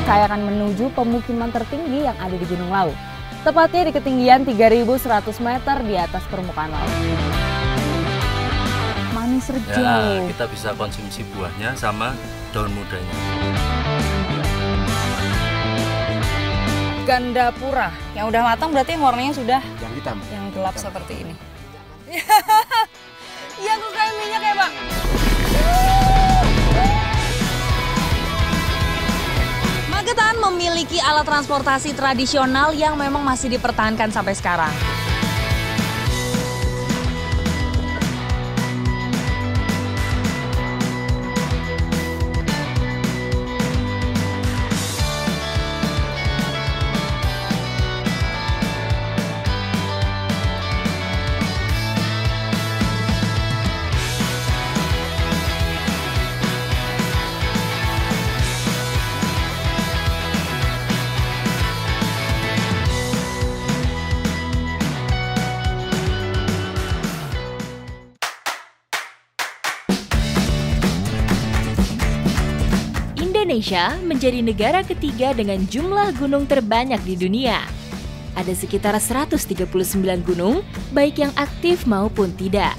saya akan menuju pemukiman tertinggi yang ada di Gunung Lawu. Tepatnya di ketinggian 3.100 meter di atas permukaan laut. Manis rejo. Ya, kita bisa konsumsi buahnya sama daun mudanya. Gandapura yang udah matang berarti yang warnanya sudah yang hitam, yang gelap seperti ini. Iya, kok kayak minyak ya, Pak? Magetan memiliki alat transportasi tradisional yang memang masih dipertahankan sampai sekarang. Indonesia menjadi negara ketiga dengan jumlah gunung terbanyak di dunia. Ada sekitar 139 gunung, baik yang aktif maupun tidak.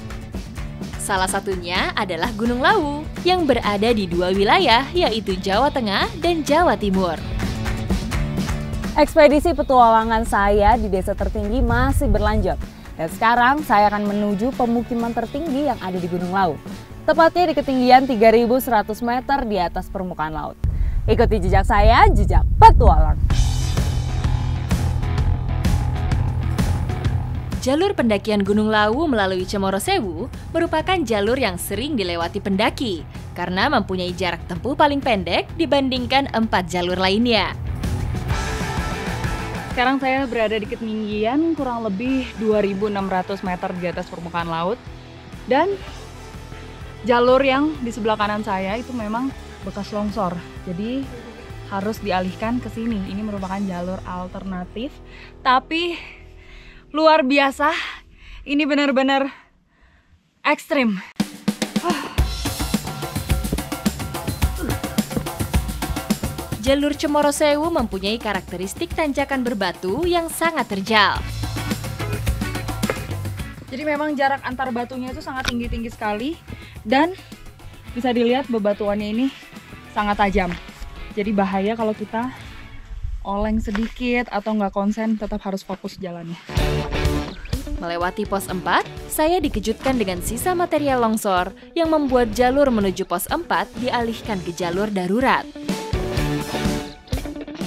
Salah satunya adalah Gunung Lawu, yang berada di dua wilayah, yaitu Jawa Tengah dan Jawa Timur. Ekspedisi petualangan saya di desa tertinggi masih berlanjut. Dan sekarang saya akan menuju pemukiman tertinggi yang ada di Gunung Lawu. Tepatnya di ketinggian 3.100 meter di atas permukaan laut. Ikuti jejak saya, jejak petualang. Jalur pendakian Gunung Lawu melalui Cemoro Sewu merupakan jalur yang sering dilewati pendaki karena mempunyai jarak tempuh paling pendek dibandingkan 4 jalur lainnya. Sekarang saya berada di ketinggian kurang lebih 2.600 meter di atas permukaan laut. Dan jalur yang di sebelah kanan saya itu memang bekas longsor. Jadi harus dialihkan ke sini. Ini merupakan jalur alternatif. Tapi luar biasa. Ini benar-benar ekstrim. Jalur Cemoro Sewu mempunyai karakteristik tanjakan berbatu yang sangat terjal. Jadi memang jarak antar batunya itu sangat tinggi-tinggi sekali. Dan bisa dilihat bebatuannya ini sangat tajam. Jadi bahaya kalau kita oleng sedikit atau nggak konsen, tetap harus fokus jalannya. Melewati pos 4, saya dikejutkan dengan sisa material longsor yang membuat jalur menuju pos 4 dialihkan ke jalur darurat.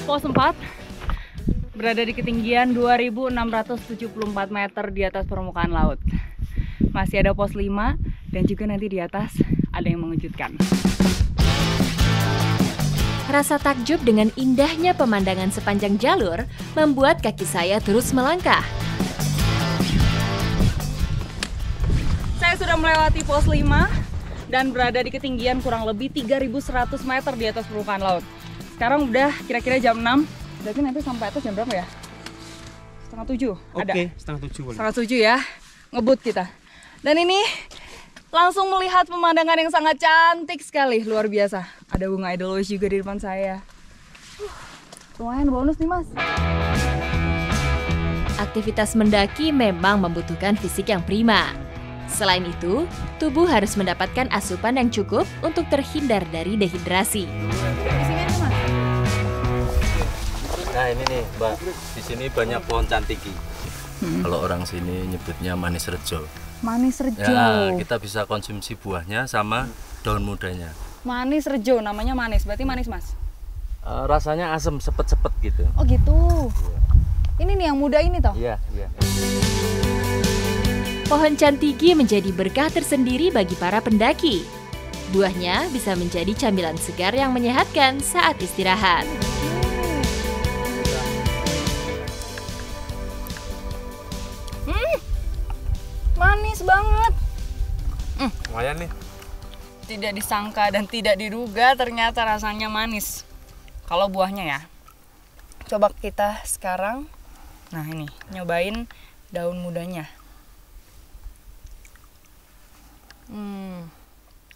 Pos 4 berada di ketinggian 2.674 meter di atas permukaan laut. Masih ada pos 5 dan juga nanti di atas ada yang mengejutkan. Rasa takjub dengan indahnya pemandangan sepanjang jalur membuat kaki saya terus melangkah. Saya sudah melewati pos 5 dan berada di ketinggian kurang lebih 3.100 meter di atas permukaan laut. Sekarang udah kira-kira jam 6, berarti nanti sampai atas jam berapa ya? Setengah 7 ada? Oke, setengah 7 boleh. Setengah 7 ya, ngebut kita. Dan ini langsung melihat pemandangan yang sangat cantik sekali, luar biasa. Ada bunga edelweiss juga di depan saya. Lumayan bonus nih, Mas. Aktivitas mendaki memang membutuhkan fisik yang prima. Selain itu, tubuh harus mendapatkan asupan yang cukup untuk terhindar dari dehidrasi. Nah ini nih Mbak, di sini banyak pohon cantiki. Kalau orang sini nyebutnya manis rejo. Manis rejo. Ya, kita bisa konsumsi buahnya sama daun mudanya. Manis rejo, namanya manis. Berarti manis, Mas? Rasanya asam, sepet-sepet gitu. Oh gitu. Ini nih yang muda ini toh? Iya, iya. Pohon cantigi menjadi berkah tersendiri bagi para pendaki. Buahnya bisa menjadi camilan segar yang menyehatkan saat istirahat. Manis banget. Lumayan nih. Tidak disangka dan tidak diduga ternyata rasanya manis. Kalau buahnya ya. Coba kita sekarang, nah ini, nyobain daun mudanya.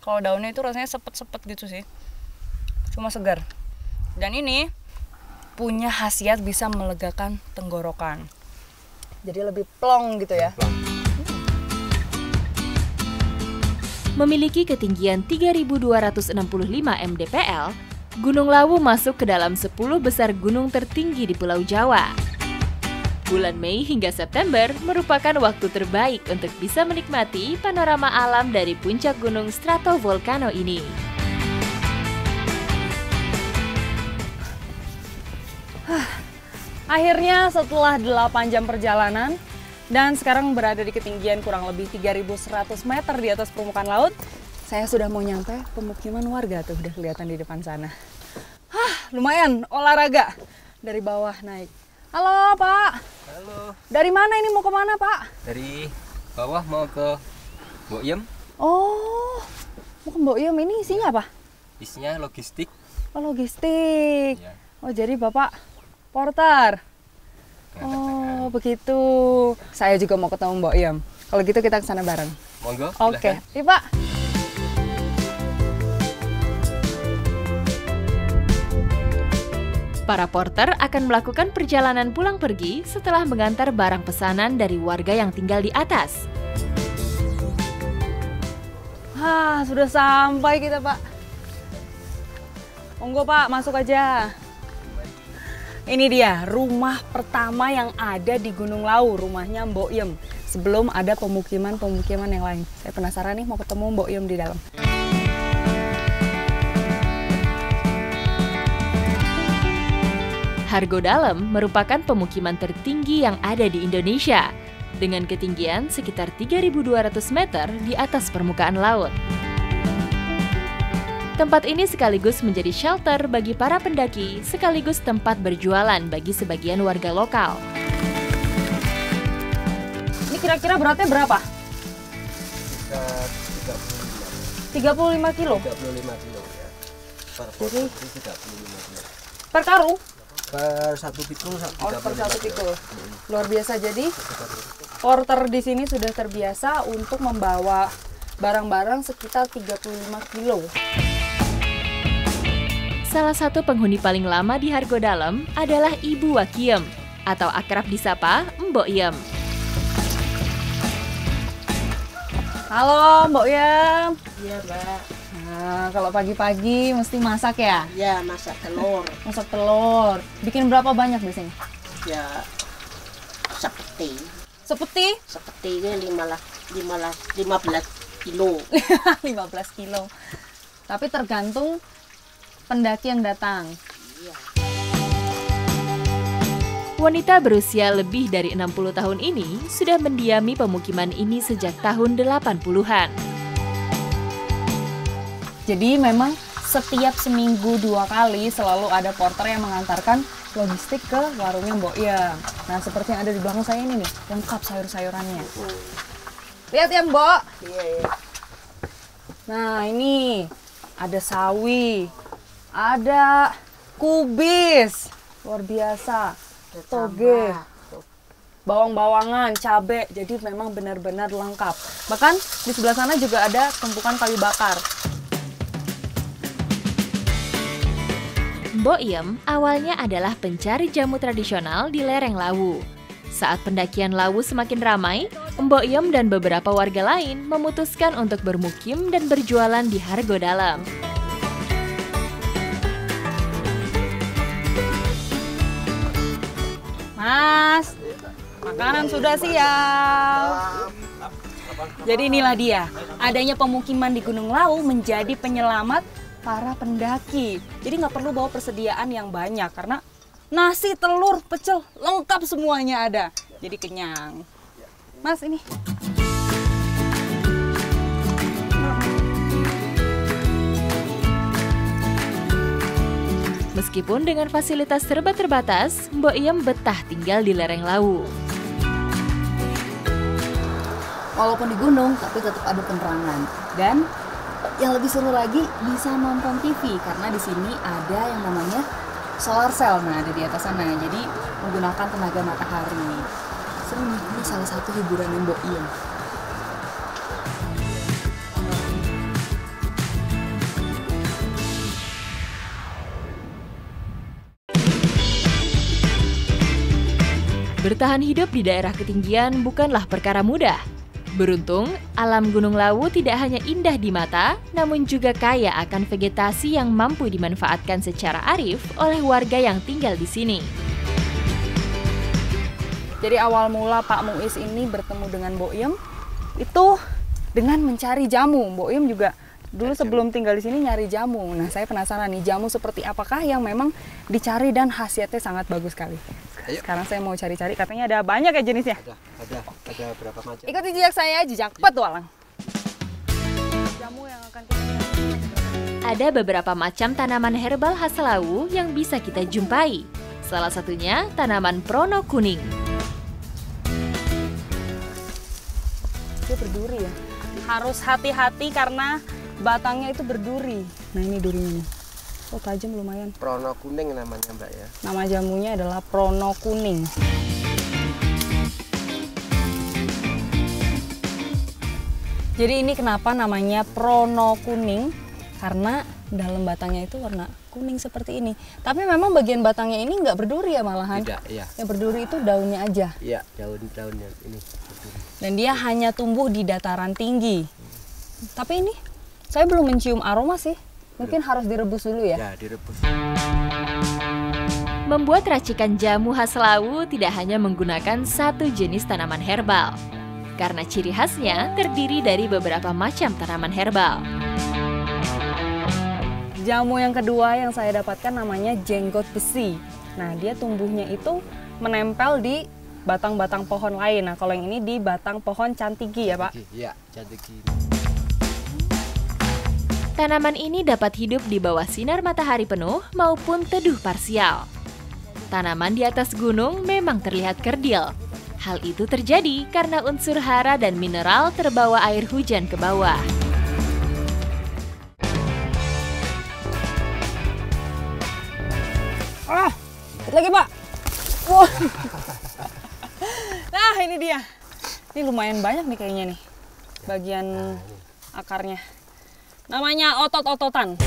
Kalau daunnya itu rasanya sepet-sepet gitu sih. Cuma segar. Dan ini punya khasiat bisa melegakan tenggorokan. Jadi lebih plong gitu ya. Memiliki ketinggian 3.265 mdpl, Gunung Lawu masuk ke dalam 10 besar gunung tertinggi di Pulau Jawa. Bulan Mei hingga September merupakan waktu terbaik untuk bisa menikmati panorama alam dari puncak gunung stratovolcano ini. Akhirnya setelah 8 jam perjalanan dan sekarang berada di ketinggian kurang lebih 3.100 meter di atas permukaan laut, saya sudah mau nyampe pemukiman warga tuh, udah kelihatan di depan sana. Lumayan olahraga dari bawah naik. Halo Pak. Halo. Dari mana ini, mau ke mana Pak? Dari bawah mau ke Boyem. Oh, mau ke Mbok Yem. Ini isinya apa? Isinya logistik. Oh, logistik. Ya. Oh, jadi Bapak porter. Oh, begitu. Saya juga mau ketemu Mbok Yem. Kalau gitu kita ke sana bareng. Monggo. Oke. Silahkan. Iya, Pak. Para porter akan melakukan perjalanan pulang pergi setelah mengantar barang pesanan dari warga yang tinggal di atas. Sudah sampai kita, Pak. Monggo, Pak, masuk aja. Ini dia rumah pertama yang ada di Gunung Lawu, rumahnya Mbok Yem. Sebelum ada pemukiman-pemukiman yang lain. Saya penasaran nih mau ketemu Mbok Yem di dalam. Hargodalam merupakan pemukiman tertinggi yang ada di Indonesia, dengan ketinggian sekitar 3.200 meter di atas permukaan laut. Tempat ini sekaligus menjadi shelter bagi para pendaki, sekaligus tempat berjualan bagi sebagian warga lokal. Ini kira-kira beratnya berapa? 35 kilo? 35 kilo ya. Per Jadi 35 kilo. per karung? Per satu pikul Oh, per satu pikul. Luar biasa. Jadi porter di sini sudah terbiasa untuk membawa barang-barang sekitar 35 kilo. Salah satu penghuni paling lama di Hargodalam adalah Ibu Wakiem, atau akrab disapa Mbok Yem. Halo Mbok Yem. Iya, Mbak. Nah, kalau pagi-pagi mesti masak ya? Ya, masak telur. Masak telur. Bikin berapa banyak di sini? Ya, seperti. Seperti ini 15 kilo. 15 kilo. Tapi tergantung pendaki yang datang. Wanita berusia lebih dari 60 tahun ini sudah mendiami pemukiman ini sejak tahun 80-an. Jadi memang setiap seminggu 2 kali selalu ada porter yang mengantarkan logistik ke warungnya Mbok Yem. Nah, seperti yang ada di belakang saya ini nih, lengkap sayur-sayurannya. Lihat ya Mbok. Iya. Nah, ini ada sawi, ada kubis, luar biasa, toge, bawang-bawangan, cabai, jadi memang benar-benar lengkap. Bahkan di sebelah sana juga ada tumpukan kayu bakar. Mbok Yem awalnya adalah pencari jamu tradisional di lereng Lawu. Saat pendakian Lawu semakin ramai, Mbok Yem dan beberapa warga lain memutuskan untuk bermukim dan berjualan di Hargodalam. Mas, makanan sudah siap. Jadi inilah dia, adanya pemukiman di Gunung Lawu menjadi penyelamat para pendaki. Jadi nggak perlu bawa persediaan yang banyak karena nasi, telur, pecel, lengkap semuanya ada. Jadi kenyang. Mas, ini. Meskipun dengan fasilitas serba terbatas, Mbok Yem betah tinggal di lereng Lawu. Walaupun di gunung, tapi tetap ada penerangan. Dan yang lebih seru lagi bisa nonton TV karena di sini ada yang namanya solar cell. Nah, ada di atas sana. Jadi menggunakan tenaga matahari. Seru nih, ini salah satu hiburan Mbok Yem. Bertahan hidup di daerah ketinggian bukanlah perkara mudah. Beruntung, alam Gunung Lawu tidak hanya indah di mata, namun juga kaya akan vegetasi yang mampu dimanfaatkan secara arif oleh warga yang tinggal di sini. Jadi awal mula Pak Muiz ini bertemu dengan Mbok Iem itu dengan mencari jamu. Mbok Iem juga dulu sebelum tinggal di sini nyari jamu. Nah, saya penasaran nih, jamu seperti apakah yang memang dicari dan khasiatnya sangat bagus sekali. Sekarang saya mau cari-cari, katanya ada banyak ya jenisnya. Ada berapa macam? Ikuti jejak saya, jejak petualang. Jamu yang akan kita Ada beberapa macam tanaman herbal khas Lawu yang bisa kita jumpai. Salah satunya tanaman prono kuning. Dia berduri ya. Harus hati-hati karena batangnya itu berduri. Nah, ini durinya nih. Oh, tajam lumayan. Prono kuning namanya Mbak ya. Nama jamunya adalah prono kuning. Jadi ini kenapa namanya prono kuning? Karena dalam batangnya itu warna kuning seperti ini. Tapi memang bagian batangnya ini nggak berduri ya malahan. Tidak, iya. Yang berduri itu daunnya aja. Iya, daun-daunnya ini. Dan dia hanya tumbuh di dataran tinggi. Tapi ini saya belum mencium aroma sih. Mungkin harus direbus dulu ya. Ya, direbus. Membuat racikan jamu khas Lawu tidak hanya menggunakan satu jenis tanaman herbal. Karena ciri khasnya terdiri dari beberapa macam tanaman herbal. Jamu yang kedua yang saya dapatkan namanya jenggot besi. Nah, dia tumbuhnya itu menempel di batang-batang pohon lain. Nah, kalau yang ini di batang pohon cantigi ya, Pak? Iya, cantigi. Tanaman ini dapat hidup di bawah sinar matahari penuh maupun teduh parsial. Tanaman di atas gunung memang terlihat kerdil. Hal itu terjadi karena unsur hara dan mineral terbawa air hujan ke bawah. Lagi, Pak. Wah. Nah, ini dia. Ini lumayan banyak nih kayaknya nih. Bagian akarnya. Namanya otot-ototan.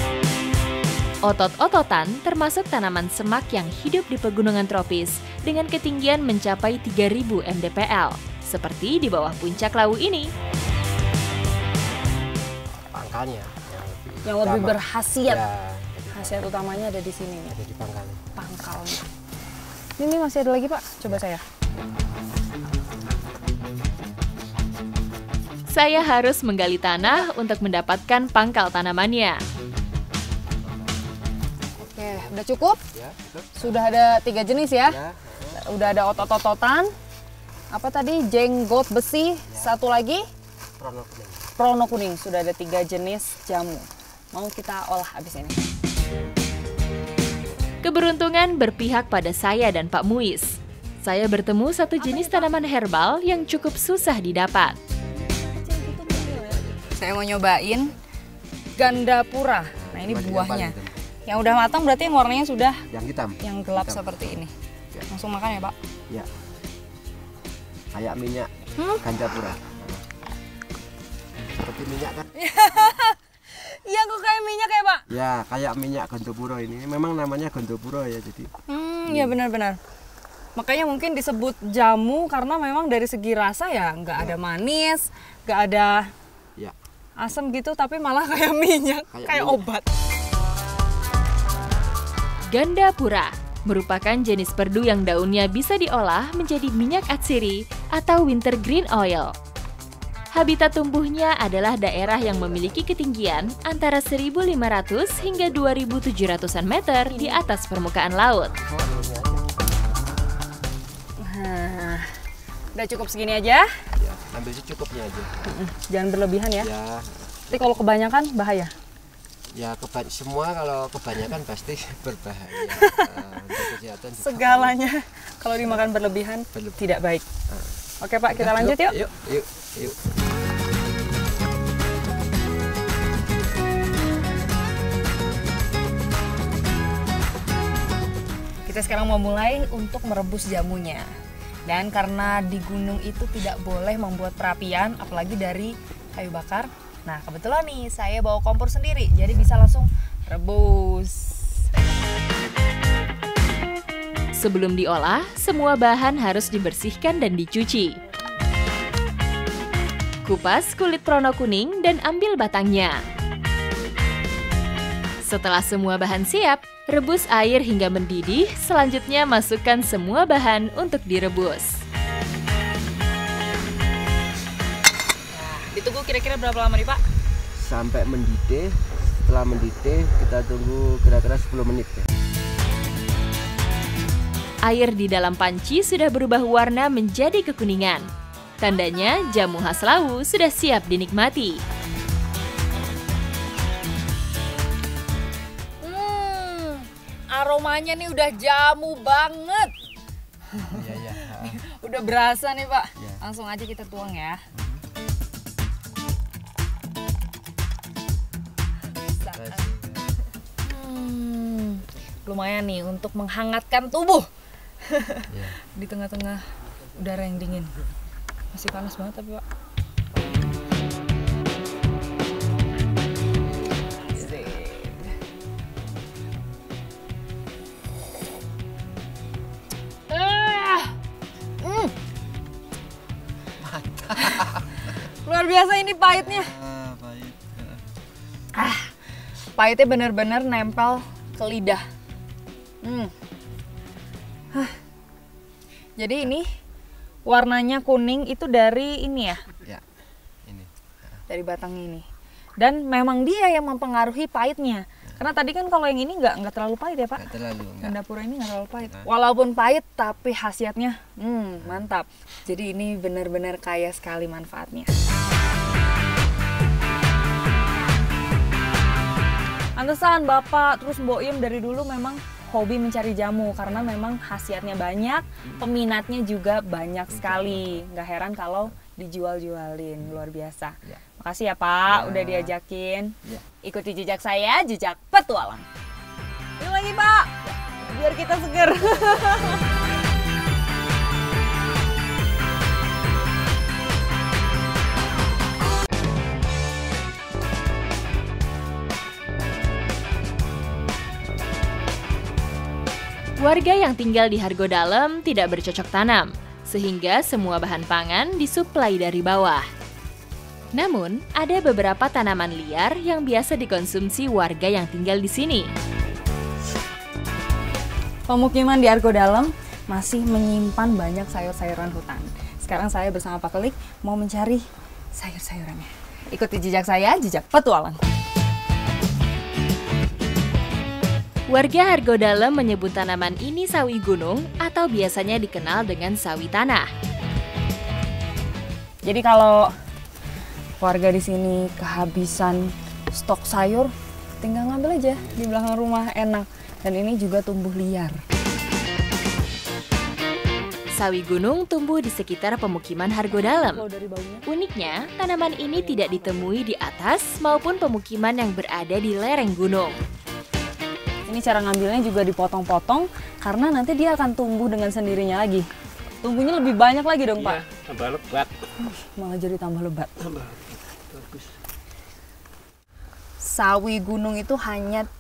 Otot-ototan termasuk tanaman semak yang hidup di pegunungan tropis dengan ketinggian mencapai 3000 mdpl, seperti di bawah puncak Lawu ini. Pangkalnya Yang lebih berkhasiat. Ya, Khasiat utamanya ada di sini nih. ada di pangkalnya. Pangkalnya. Ini masih ada lagi, Pak. Coba saya. Saya harus menggali tanah untuk mendapatkan pangkal tanamannya. Oke, udah cukup? Ya, betul. Sudah ada 3 jenis ya? Ya, Udah ada otot-ototan. Apa tadi? Jenggot besi. Satu lagi prono kuning. prono kuning. Sudah ada 3 jenis jamu. Mau kita olah habis ini. Keberuntungan berpihak pada saya dan Pak Muiz. Saya bertemu satu jenis tanaman herbal yang cukup susah didapat. Saya mau nyobain gandapura. Nah, ini buahnya. Yang udah matang berarti yang warnanya sudah Yang hitam. yang gelap Hitam. seperti ini. Ya. Langsung makan ya, Pak. Ya. Kayak minyak gandapura. Seperti minyak kan? Iya, kok kayak minyak ya, Pak? Ya, kayak minyak gandapura ini. Memang namanya gandapura ya, jadi. Iya benar-benar. Makanya mungkin disebut jamu karena memang dari segi rasa ya nggak ada manis, nggak ada Ya. asam gitu, tapi malah kayak minyak, kayak minyak. obat. Gandapura merupakan jenis perdu yang daunnya bisa diolah menjadi minyak atsiri atau wintergreen oil. Habitat tumbuhnya adalah daerah yang memiliki ketinggian antara 1.500 hingga 2.700-an meter di atas permukaan laut. Nah, udah cukup segini aja. Ya, ambil secukupnya aja. Jangan berlebihan ya. Ya. Tapi kalau kebanyakan bahaya. Ya, semua kalau kebanyakan pasti berbahaya. Untuk kesehatan juga. Segalanya kalau dimakan berlebihan tidak baik. Oke, Pak, kita lanjut yuk. Yuk. Kita sekarang mau mulai untuk merebus jamunya. Dan karena di gunung itu tidak boleh membuat perapian, apalagi dari kayu bakar. Nah, kebetulan nih saya bawa kompor sendiri, jadi bisa langsung rebus. Sebelum diolah, semua bahan harus dibersihkan dan dicuci. Kupas kulit prono kuning dan ambil batangnya. Setelah semua bahan siap, rebus air hingga mendidih, selanjutnya masukkan semua bahan untuk direbus. Ditunggu kira-kira berapa lama nih Pak? Sampai mendidih. Setelah mendidih kita tunggu kira-kira 10 menit ya. Air di dalam panci sudah berubah warna menjadi kekuningan. Tandanya jamu khas Lawu sudah siap dinikmati. Aromanya nih udah jamu banget. Iya. Udah berasa nih Pak. Ya. Langsung aja kita tuang ya. Lumayan nih untuk menghangatkan tubuh. Ya. Di tengah-tengah udara yang dingin. Masih panas banget tapi Pak. Luar biasa ini pahitnya. Pahit. Pahitnya bener-bener nempel ke lidah. Jadi ini warnanya kuning itu dari ini ya? Ya. Ini. Dari batangnya ini. Dan memang dia yang mempengaruhi pahitnya. Karena tadi kan kalau yang ini nggak terlalu pahit ya Pak? Nggak terlalu. Gandapura ini nggak terlalu pahit. Walaupun pahit tapi khasiatnya mantap. Jadi ini benar-benar kaya sekali manfaatnya. Pantesan Bapak terus Mbok Im dari dulu memang hobi mencari jamu karena memang khasiatnya banyak, peminatnya juga banyak sekali. Nggak heran kalau dijual-jualin, luar biasa. Ya. Makasih ya Pak, Ya. udah diajakin. Ya. Ikuti jejak saya, jejak petualang. Yuk lagi Pak, biar kita seger. Warga yang tinggal di Hargodalam tidak bercocok tanam, sehingga semua bahan pangan disuplai dari bawah. Namun, ada beberapa tanaman liar yang biasa dikonsumsi warga yang tinggal di sini. Pemukiman di Hargodalam masih menyimpan banyak sayur-sayuran hutan. Sekarang saya bersama Pak Kelik mau mencari sayur-sayurannya. Ikuti jejak saya, jejak petualang. Warga Hargodalam menyebut tanaman ini sawi gunung atau biasanya dikenal dengan sawi tanah. Jadi kalau warga di sini kehabisan stok sayur, tinggal ngambil aja di belakang rumah, enak. Dan ini juga tumbuh liar. Sawi gunung tumbuh di sekitar pemukiman Hargodalam. Kalau dari baunya. Uniknya, tanaman ini tidak ditemui di atas maupun pemukiman yang berada di lereng gunung. Ini cara ngambilnya juga dipotong-potong karena nanti dia akan tumbuh dengan sendirinya lagi. Tumbuhnya lebih banyak lagi dong Pak. Tambah lebat. Malah jadi tambah lebat. Bagus. Sawi gunung itu hanya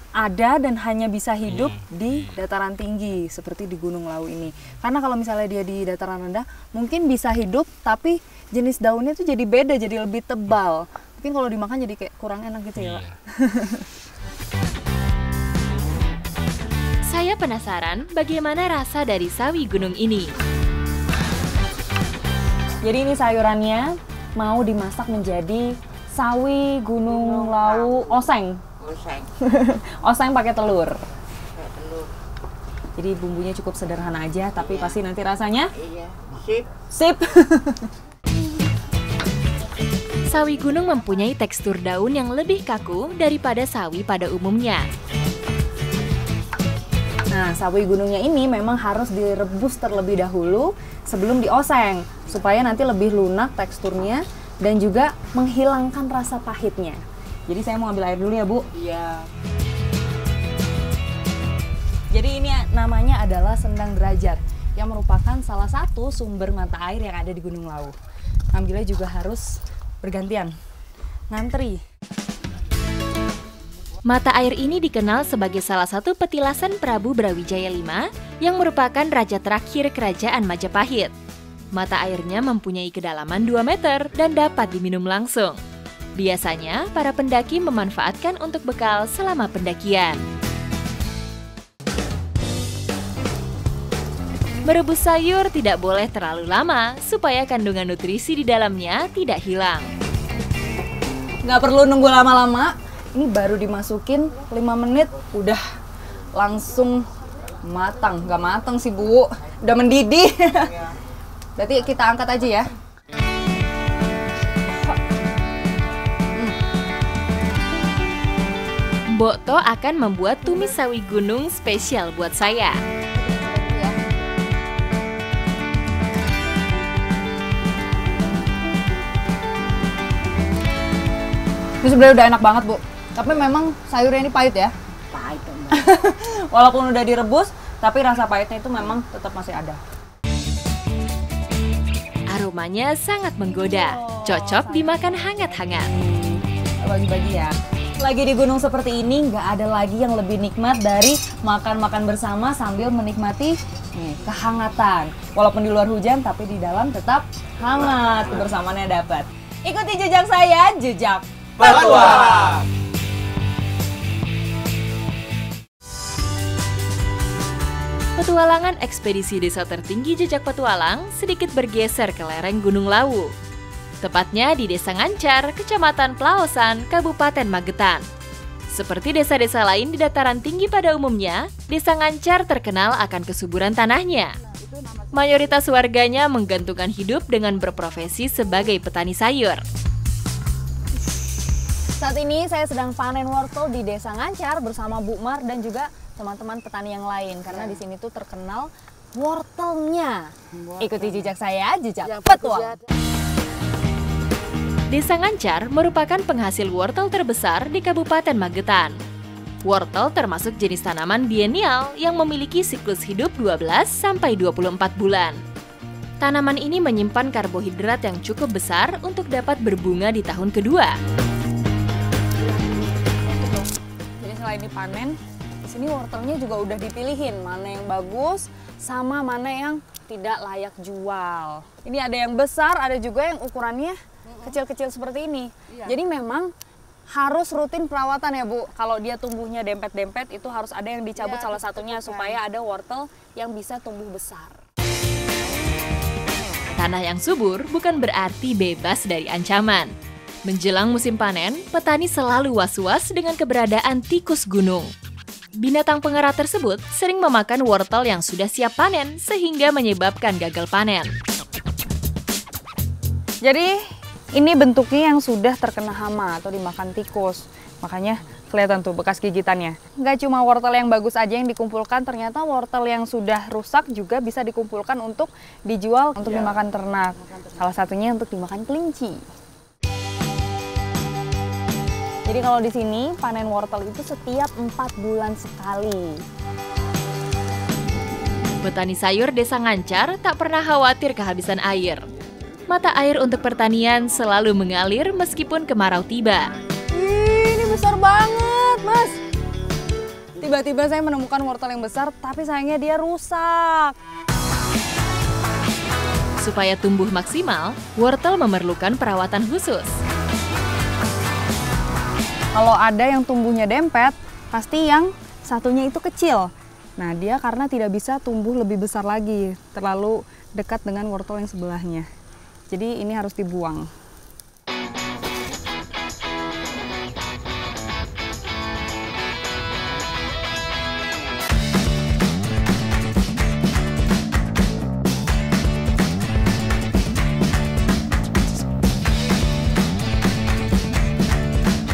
ada dan hanya bisa hidup di dataran tinggi seperti di Gunung Lawu ini. Karena kalau misalnya dia di dataran rendah mungkin bisa hidup tapi jenis daunnya tuh jadi beda, jadi lebih tebal. Mungkin kalau dimakan jadi kayak kurang enak gitu ya Pak. Saya penasaran bagaimana rasa dari sawi gunung ini. Jadi ini sayurannya mau dimasak menjadi sawi gunung lawu oseng. Oseng. Oseng pakai telur. Kayak telur. Jadi bumbunya cukup sederhana aja, tapi pasti nanti rasanya Iya. Sip. sip. Sawi gunung mempunyai tekstur daun yang lebih kaku daripada sawi pada umumnya. Nah, sawi gunungnya ini memang harus direbus terlebih dahulu sebelum dioseng, supaya nanti lebih lunak teksturnya dan juga menghilangkan rasa pahitnya. Jadi saya mau ambil air dulu ya Bu. Iya. Jadi ini namanya adalah Sendang Derajat, yang merupakan salah satu sumber mata air yang ada di Gunung Lawu. Ambilnya juga harus bergantian, ngantri. Mata air ini dikenal sebagai salah satu petilasan Prabu Brawijaya V yang merupakan raja terakhir kerajaan Majapahit. Mata airnya mempunyai kedalaman 2 meter dan dapat diminum langsung. Biasanya, para pendaki memanfaatkan untuk bekal selama pendakian. Merebus sayur tidak boleh terlalu lama supaya kandungan nutrisi di dalamnya tidak hilang. Nggak perlu nunggu lama-lama, ini baru dimasukin 5 menit udah langsung matang. Nggak matang sih Bu, udah mendidih. Berarti kita angkat aja ya. Mbok To akan membuat tumis sawi gunung spesial buat saya. Ini sebenarnya udah enak banget Bu, tapi memang sayurnya ini pahit ya. Pahit dong. Walaupun udah direbus, tapi rasa pahitnya itu memang tetap masih ada. Aromanya sangat menggoda, cocok dimakan hangat-hangat. Bagi-bagi ya. Lagi di gunung seperti ini, nggak ada lagi yang lebih nikmat dari makan-makan bersama sambil menikmati kehangatan. Walaupun di luar hujan, tapi di dalam tetap hangat. Kebersamaannya dapat. Ikuti jejak saya, jejak Petualang. Petualangan ekspedisi desa tertinggi Jejak Petualang sedikit bergeser ke lereng Gunung Lawu. Tepatnya di Desa Ngancar, Kecamatan Plaosan, Kabupaten Magetan. Seperti desa-desa lain di dataran tinggi pada umumnya, Desa Ngancar terkenal akan kesuburan tanahnya. Mayoritas warganya menggantungkan hidup dengan berprofesi sebagai petani sayur. Saat ini saya sedang panen wortel di Desa Ngancar bersama Bu Mar dan juga teman-teman petani yang lain. Karena di sini tuh terkenal wortelnya. Ikuti jejak saya, jejak petualang. Desa Ngancar merupakan penghasil wortel terbesar di Kabupaten Magetan. Wortel termasuk jenis tanaman biennial yang memiliki siklus hidup 12-24 bulan. Tanaman ini menyimpan karbohidrat yang cukup besar untuk dapat berbunga di tahun kedua. Jadi selain dipanen, di sini wortelnya juga udah dipilihin mana yang bagus sama mana yang tidak layak jual. Ini ada yang besar, ada juga yang ukurannya kecil-kecil seperti ini. Jadi memang harus rutin perawatan ya Bu. Kalau dia tumbuhnya dempet-dempet itu harus ada yang dicabut salah satunya supaya ada wortel yang bisa tumbuh besar. Tanah yang subur bukan berarti bebas dari ancaman. Menjelang musim panen, petani selalu was-was dengan keberadaan tikus gunung. Binatang pengerat tersebut sering memakan wortel yang sudah siap panen sehingga menyebabkan gagal panen. Jadi ini bentuknya yang sudah terkena hama atau dimakan tikus. Makanya kelihatan tuh bekas gigitannya. Nggak cuma wortel yang bagus aja yang dikumpulkan, ternyata wortel yang sudah rusak juga bisa dikumpulkan untuk dijual untuk dimakan ternak. Salah satunya untuk dimakan kelinci. Jadi kalau di sini panen wortel itu setiap 4 bulan sekali. Petani sayur Desa Ngancar tak pernah khawatir kehabisan air. Mata air untuk pertanian selalu mengalir meskipun kemarau tiba. Ini besar banget, Mas. Tiba-tiba saya menemukan wortel yang besar, tapi sayangnya dia rusak. Supaya tumbuh maksimal, wortel memerlukan perawatan khusus. Kalau ada yang tumbuhnya dempet, pasti yang satunya itu kecil. Nah, dia karena tidak bisa tumbuh lebih besar lagi, terlalu dekat dengan wortel yang sebelahnya. Jadi ini harus dibuang.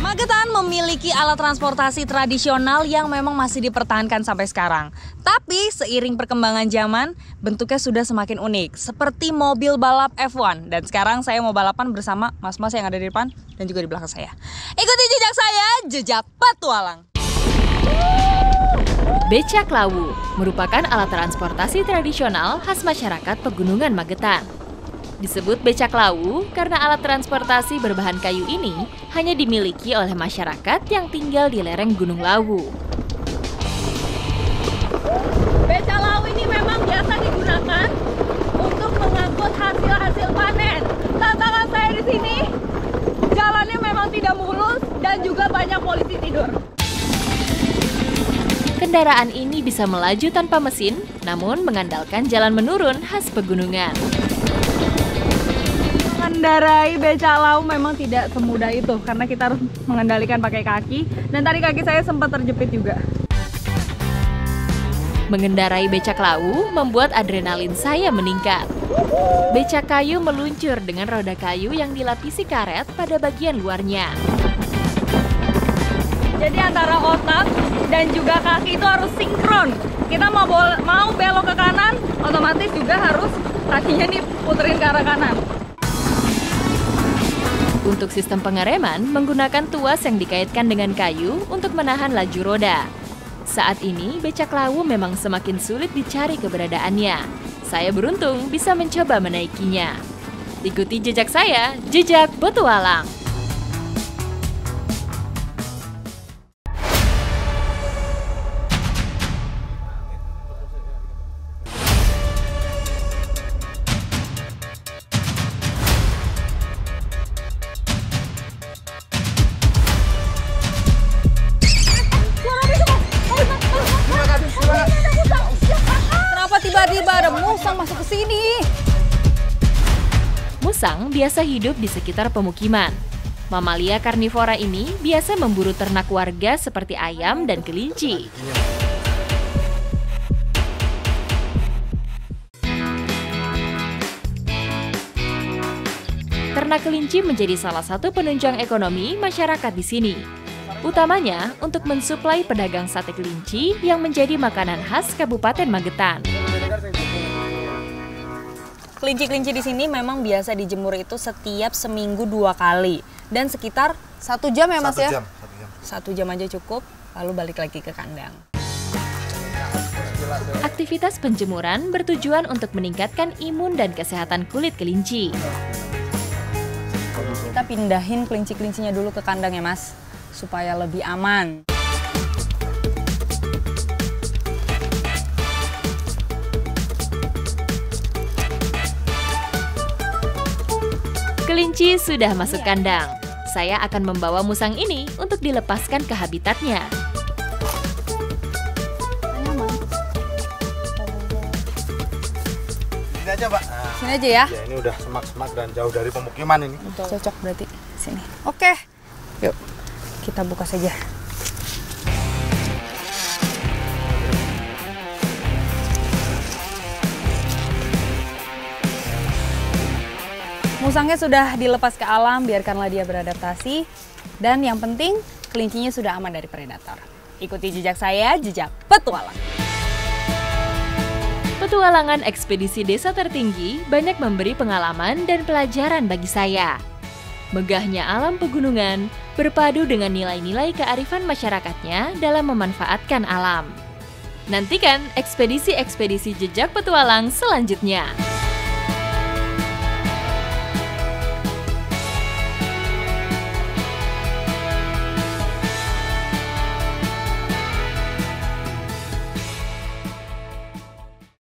Magetan memiliki alat transportasi tradisional yang memang masih dipertahankan sampai sekarang. Tapi seiring perkembangan zaman, bentuknya sudah semakin unik, seperti mobil balap F1. Dan sekarang saya mau balapan bersama mas-mas yang ada di depan dan juga di belakang saya. Ikuti jejak saya, jejak petualang. Becak Lawu merupakan alat transportasi tradisional khas masyarakat Pegunungan Magetan. Disebut becak lawu karena alat transportasi berbahan kayu ini hanya dimiliki oleh masyarakat yang tinggal di lereng Gunung Lawu. Becak lawu ini Kendaraan ini bisa melaju tanpa mesin, namun mengandalkan jalan menurun khas pegunungan. Mengendarai becak lau memang tidak semudah itu karena kita harus mengendalikan pakai kaki, dan tadi kaki saya sempat terjepit juga. Mengendarai becak lau membuat adrenalin saya meningkat. Becak kayu meluncur dengan roda kayu yang dilapisi karet pada bagian luarnya. Jadi antara otak dan juga kaki itu harus sinkron. Kita mau belok ke kanan, otomatis juga harus kakinya diputerin ke arah kanan. Untuk sistem pengereman menggunakan tuas yang dikaitkan dengan kayu untuk menahan laju roda. Saat ini becak lau memang semakin sulit dicari keberadaannya. Saya beruntung bisa mencoba menaikinya. Ikuti jejak saya, jejak petualang. Tiba-tiba ada musang masuk ke sini. Musang biasa hidup di sekitar pemukiman. Mamalia karnivora ini biasa memburu ternak warga seperti ayam dan kelinci. Ternak kelinci menjadi salah satu penunjang ekonomi masyarakat di sini. Utamanya untuk mensuplai pedagang sate kelinci yang menjadi makanan khas Kabupaten Magetan. Kelinci-kelinci di sini memang biasa dijemur itu setiap seminggu 2 kali dan sekitar 1 jam ya Mas ya? 1 jam aja cukup, lalu balik lagi ke kandang. Aktivitas penjemuran bertujuan untuk meningkatkan imun dan kesehatan kulit kelinci. Kita pindahin kelinci-kelincinya dulu ke kandang ya Mas, supaya lebih aman. Kelinci sudah masuk kandang. Saya akan membawa musang ini untuk dilepaskan ke habitatnya. Sini aja, Pak. Sini aja ya? Ya, ini udah semak-semak dan jauh dari pemukiman ini. Cocok berarti sini. Oke, yuk kita buka saja. Musangnya sudah dilepas ke alam, biarkanlah dia beradaptasi. Dan yang penting, kelincinya sudah aman dari predator. Ikuti jejak saya, jejak petualang. Petualangan ekspedisi desa tertinggi banyak memberi pengalaman dan pelajaran bagi saya. Megahnya alam pegunungan berpadu dengan nilai-nilai kearifan masyarakatnya dalam memanfaatkan alam. Nantikan ekspedisi-ekspedisi jejak petualang selanjutnya.